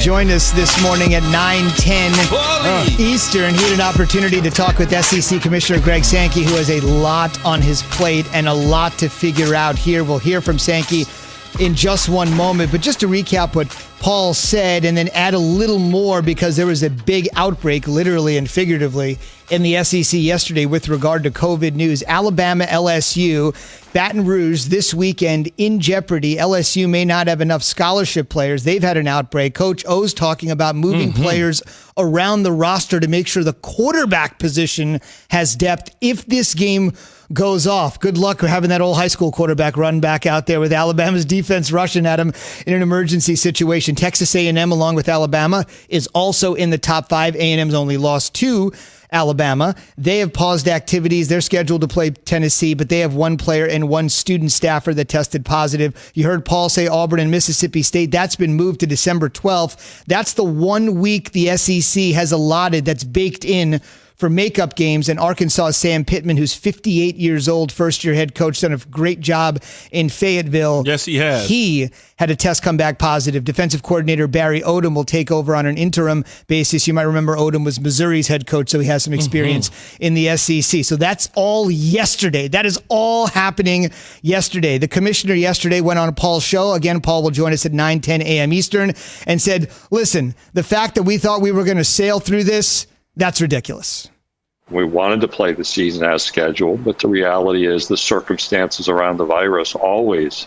Joined us this morning at 9:10 Eastern. He had an opportunity to talk with SEC Commissioner Greg Sankey, who has a lot on his plate and a lot to figure out here. We'll hear from Sankey in just one moment. But just to recap what Paul said and then add a little more, because there was a big outbreak, literally and figuratively, in the SEC yesterday with regard to COVID news. Alabama, LSU, Baton Rouge this weekend in jeopardy. LSU may not have enough scholarship players. They've had an outbreak. Coach O's talking about moving players around the roster to make sure the quarterback position has depth if this game goes off. Good luck having that old high school quarterback run back out there with Alabama's defense rushing at him in an emergency situation. Texas A&M, along with Alabama, is also in the top 5. A&M's only lost to Alabama. They have paused activities. They're scheduled to play Tennessee, but they have one player and one student staffer that tested positive. You heard Paul say Auburn and Mississippi State. That's been moved to December 12th. That's the 1 week the SEC has allotted that's baked in for makeup games. And Arkansas' Sam Pittman, who's 58 years old, first-year head coach, done a great job in Fayetteville. Yes, he has. He had a test come back positive. Defensive coordinator Barry Odom will take over on an interim basis. You might remember Odom was Missouri's head coach, so he has some experience in the SEC. So that's all yesterday. That is all happening yesterday. The commissioner yesterday went on Paul's show. Again, Paul will join us at 9:10 a.m. Eastern and said, listen, the fact that we thought we were going to sail through this, that's ridiculous. We wanted to play the season as scheduled, but the reality is the circumstances around the virus always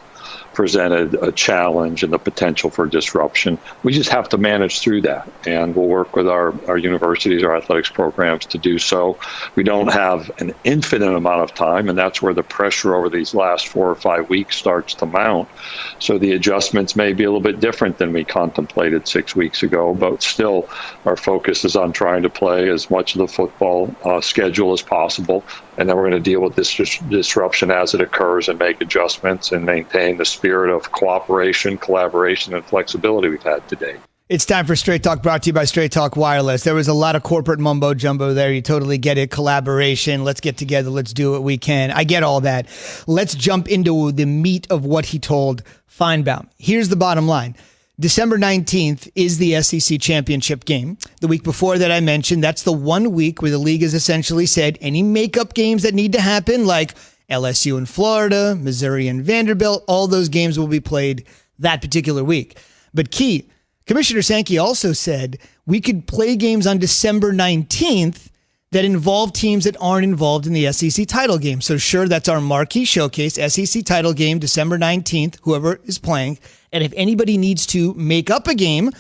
presented a challenge and the potential for disruption. We just have to manage through that, and we'll work with our universities, our athletics programs to do so. We don't have an infinite amount of time, and that's where the pressure over these last 4 or 5 weeks starts to mount. So the adjustments may be a little bit different than we contemplated 6 weeks ago, but still our focus is on trying to play as much of the football schedule as possible, and then we're going to deal with this disruption as it occurs and make adjustments and maintain the spirit of cooperation, collaboration, and flexibility we've had today. It's time for Straight Talk, brought to you by Straight Talk Wireless. There was a lot of corporate mumbo jumbo there. You totally get it. Collaboration. Let's get together. Let's do what we can. I get all that. Let's jump into the meat of what he told Feinbaum. Here's the bottom line. December 19th is the SEC championship game. The week before that I mentioned, that's the 1 week where the league has essentially said any makeup games that need to happen, like LSU in Florida, Missouri and Vanderbilt, all those games will be played that particular week. But key, Commissioner Sankey also said we could play games on December 19th that involve teams that aren't involved in the SEC title game. So sure, that's our marquee showcase, SEC title game, December 19th, whoever is playing. And if anybody needs to make up a game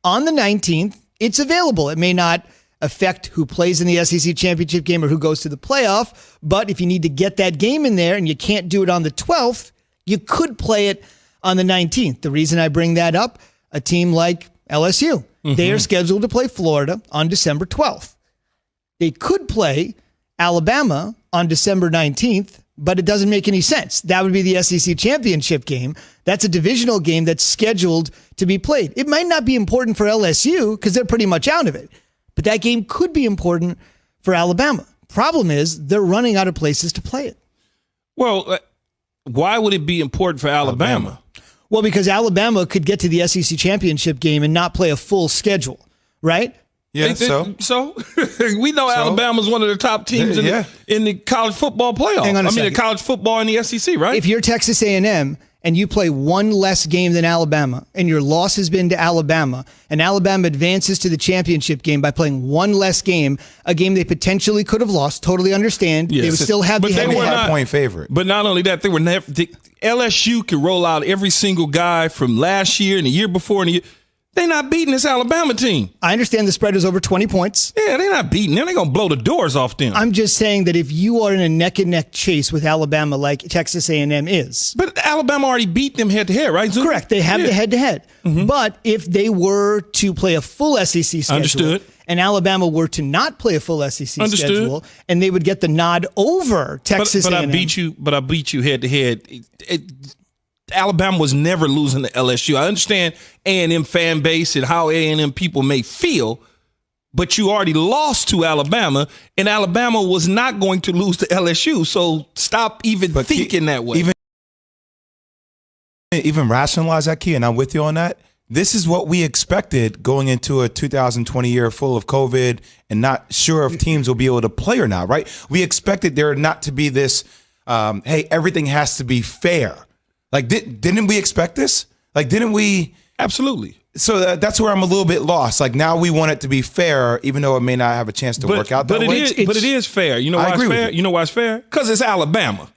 on the 19th, it's available. It may not affect who plays in the SEC championship game or who goes to the playoff, but if you need to get that game in there and you can't do it on the 12th, you could play it on the 19th. The reason I bring that up, a team like LSU, they are scheduled to play Florida on December 12th. They could play Alabama on December 19th, but it doesn't make any sense. That would be the SEC championship game. That's a divisional game that's scheduled to be played. It might not be important for LSU because they're pretty much out of it, but that game could be important for Alabama. Problem is they're running out of places to play it. Well, why would it be important for Alabama? Well, because Alabama could get to the SEC championship game and not play a full schedule, right? Yeah, so we know Alabama's one of the top teams in the college football playoff. The college football in the SEC, right? If you're Texas A&M and you play one less game than Alabama and your loss has been to Alabama and Alabama advances to the championship game by playing one less game, a game they potentially could have lost, totally understand. Yes. They would still have the head-to-head point favorite. But not only that, they were never. LSU could roll out every single guy from last year and the year before and the year. They're not beating this Alabama team. I understand the spread is over 20 points. Yeah, they're not beating them. They're going to blow the doors off them. I'm just saying that if you are in a neck-and-neck chase with Alabama like Texas A&M is. But Alabama already beat them head-to-head, right, Zoo? Correct. They have the head-to-head. But if they were to play a full SEC schedule and Alabama were to not play a full SEC schedule and they would get the nod over Texas A&M. But I beat you head-to-head. Alabama was never losing to LSU. I understand A&M fan base and how A&M people may feel, but you already lost to Alabama, and Alabama was not going to lose to LSU. So stop thinking that way. Even rationalize that, Key, and I'm with you on that. this is what we expected going into a 2020 year full of COVID and not sure if teams will be able to play or not, right? We expected there not to be this, hey, everything has to be fair. Like, didn't we expect this? Like, didn't we? Absolutely. So that's where I'm a little bit lost. Like, now we want it to be fair, even though it may not have a chance to work out that way. But it is fair. You know why it's fair? You know why it's fair? Because it's Alabama.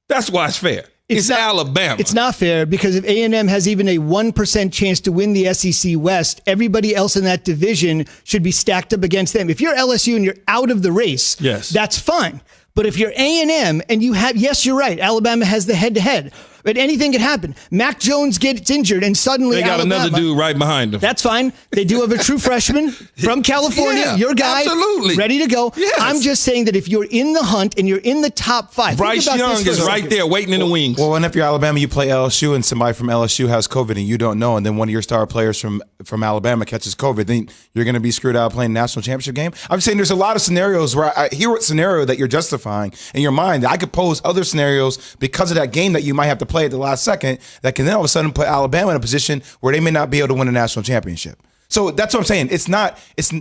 That's why it's fair. It's Alabama. It's not fair because if A&M has even a 1% chance to win the SEC West, everybody else in that division should be stacked up against them. If you're LSU and you're out of the race, yes, that's fine. But if you're A&M and you have, yes, you're right, Alabama has the head-to-head. But anything could happen. Mac Jones gets injured and suddenly they got Alabama, another dude right behind him. That's fine. They do have a true freshman from California, yeah, your guy, absolutely, ready to go. Yes. I'm just saying that if you're in the hunt and you're in the top 5. Bryce Young is right there waiting in the wings. Well, and if you're Alabama, you play LSU and somebody from LSU has COVID and you don't know, and then one of your star players from Alabama catches COVID, then you're going to be screwed out playing the national championship game. I'm saying there's a lot of scenarios where I hear what scenario that you're justifying in your mind. I could pose other scenarios because of that game that you might have to play at the last second that can then all of a sudden put Alabama in a position where they may not be able to win a national championship. So that's what I'm saying.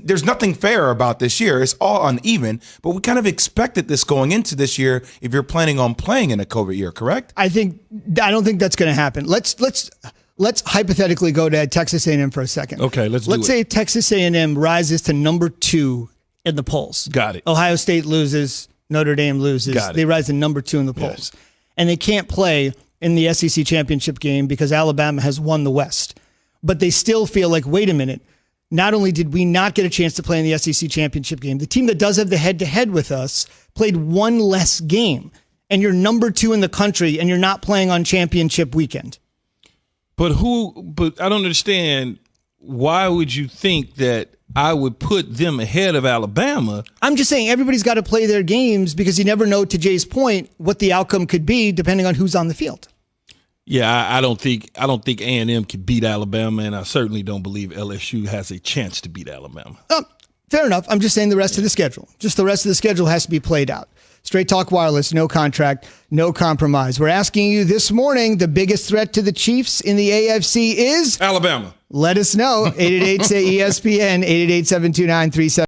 There's nothing fair about this year. It's all uneven, but we kind of expected this going into this year if you're planning on playing in a COVID year, correct? I don't think that's going to happen. Let's hypothetically go to Texas A&M for a second. Okay, let's say Texas A&M rises to number 2 in the polls. Got it. Ohio State loses, Notre Dame loses. Got it. They rise to number 2 in the polls. Yes. And they can't play in the SEC championship game because Alabama has won the West. But they still feel like, wait a minute, not only did we not get a chance to play in the SEC championship game, the team that does have the head-to-head with us played one less game. And you're number 2 in the country and you're not playing on championship weekend. But I don't understand, why would you think that I would put them ahead of Alabama? I'm just saying everybody's got to play their games because you never know, to Jay's point, what the outcome could be depending on who's on the field. Yeah, I don't think A&M can beat Alabama, and I certainly don't believe LSU has a chance to beat Alabama. Fair enough. I'm just saying the rest of the schedule. Just the rest of the schedule has to be played out. Straight Talk Wireless, no contract, no compromise. We're asking you this morning, the biggest threat to the Chiefs in the AFC is? Alabama. Let us know. 888-SAY-ESPN, 888-729-37.